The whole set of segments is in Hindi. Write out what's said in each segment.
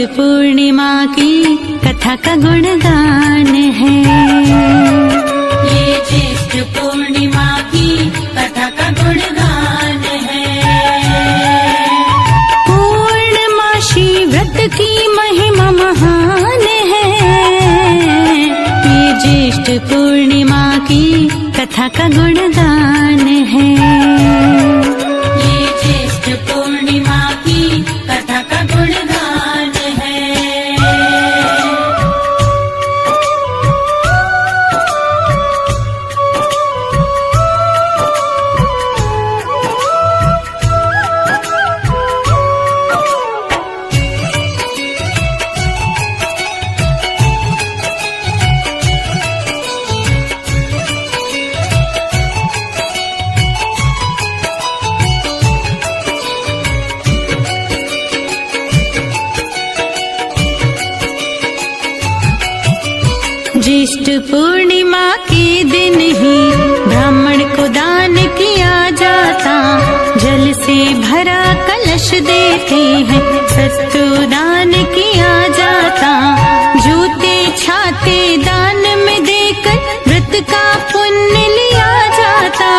पूर्णिमा की कथा का गुणगान है। ये ज्येष्ठ पूर्णिमा की कथा का गुणगान है। पूर्णमासी व्रत की महिमा महान है। ये ज्येष्ठ पूर्णिमा की कथा का गुणगान है। ये ज्येष्ठ पूर्णिमा की कथा का गुणगान है। ज्येष्ठ पूर्णिमा के दिन ही ब्राह्मण को दान किया जाता। जल से भरा कलश देते हैं, सत्तू दान किया जाता। जूते छाते दान में देकर व्रत का पुण्य लिया जाता।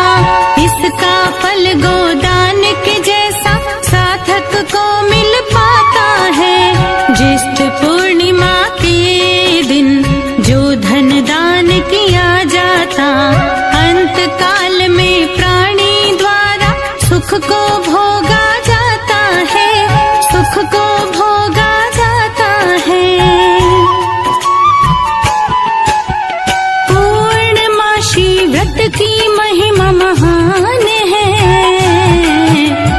इसका फल गोदान के जैसा साधक को मिल पाता है। ज्येष्ठ पूर्णिमा के दिन जो धन दान किया जाता, अंत काल में प्राणी द्वारा सुख को भोगा जाता है। सुख को भोगा जाता है। पूर्णमासी व्रत की महिमा महान है।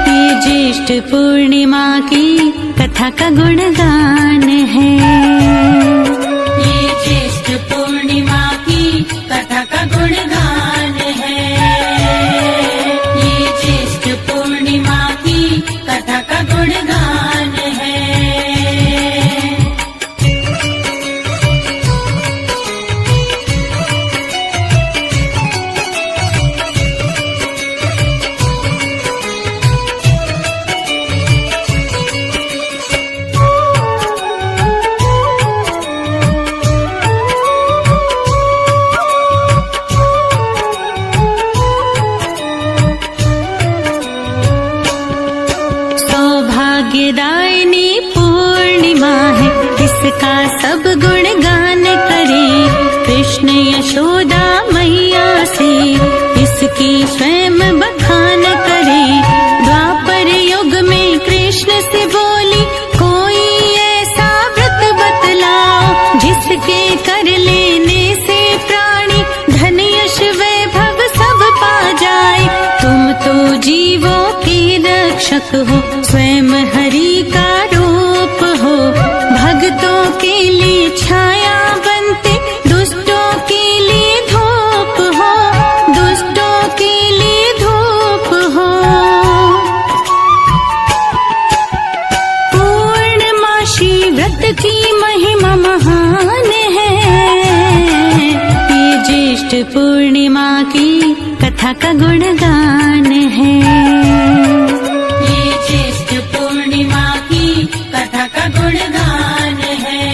ये ज्येष्ठ पूर्णिमा की कथा का गुणगान है। ये ज्येष्ठ पूर्णिमा की कथा का गुणगान है। ये ज्येष्ठ पूर्णिमा की कथा का गुणगान है। सौभाग्यदायिनी पूर्णिमा है, इसका सब गुणगान करें। कृष्ण यशोदा मैया से इसकी स्वयं बखान करें। द्वापर युग में कृष्ण से बोली, कोई ऐसा व्रत बतलाओ जिसके कर लेने से प्राणी धन यश वैभव सब पा जाए। तुम तो जीवों के रक्षक हो, स्वयं हरि का रूप हो। भक्तों के लिए छाया बनते, दुष्टों के लिए धूप हो। दुष्टों के लिए धूप हो। पूर्णमासी व्रत की महिमा महान है। ये ज्येष्ठ पूर्णिमा की कथा का गुणगान है। ये ज्येष्ठ पूर्णिमा की कथा का गुणगान है।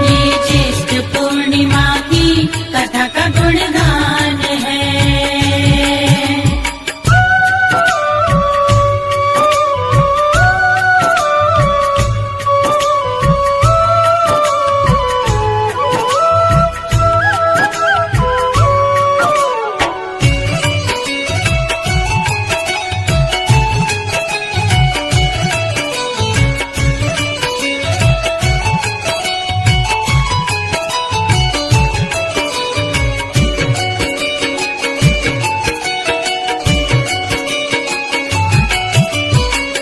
ये ज्येष्ठ पूर्णिमा की कथा का गुणगान है।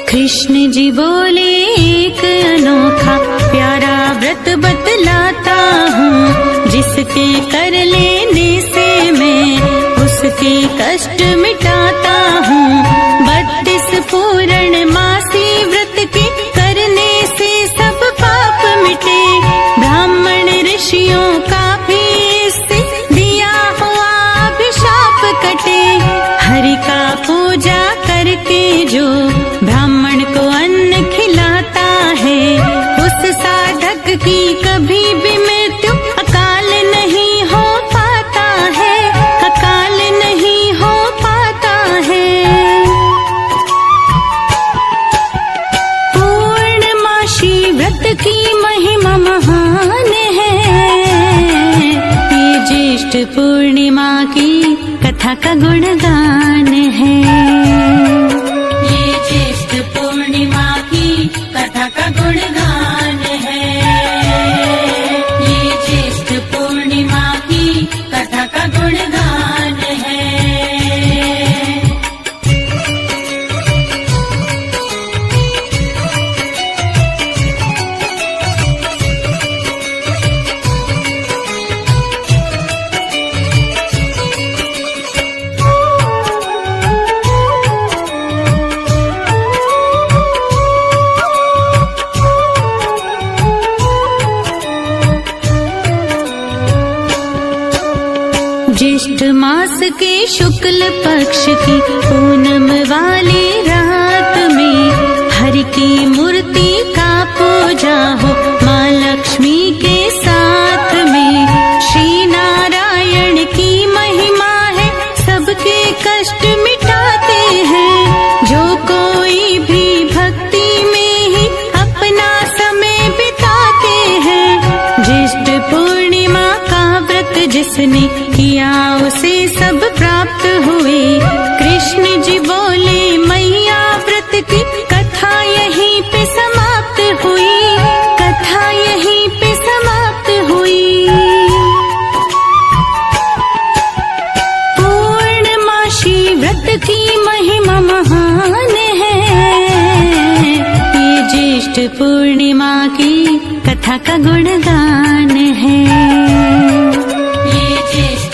कृष्ण जी बोले, एक अनोखा प्यारा व्रत बतलाता हूँ। जिसके कर लेने से मैं उसके कष्ट मिटाता हूँ। 32 पूर्णमासी व्रत के करने से सब पाप मिटे। ब्राह्मण ऋषियों का भी इससे दिया हुआ अभिशाप कटे। हरि का पूजा करके जो ब्राह्मण को अन्न खिलाता है, की कभी भी मृत्यु अकाल नहीं हो पाता है, अकाल नहीं हो पाता है। पूर्णमासी व्रत की महिमा महान है, ये ज्येष्ठ पूर्णिमा की कथा का गुणगान है। ये ज्येष्ठ पूर्णिमा की कथा का गुणगान है। ये ज्येष्ठ पूर्णिमा की कथा का गुणगान है। ज्येष्ठ मास के शुक्ल पक्ष की पूनम वाली रात में हरि की मूर्ति का पूजा हो माँ लक्ष्मी के साथ में। श्री नारायण की महिमा है, सबके कष्ट मिटाते हैं। जो कोई भी भक्ति में ही अपना समय बिताते हैं। ज्येष्ठ पूर्णिमा का व्रत जिसने किया उसे सब प्राप्त हुए। कृष्ण जी बोले मैया व्रत की कथा यहीं पे समाप्त हुई, कथा यहीं पे समाप्त हुई। पूर्णमासी व्रत की महिमा महान है, ये ज्येष्ठ पूर्णिमा की कथा का गुणगान है। ये ज्येष्ठ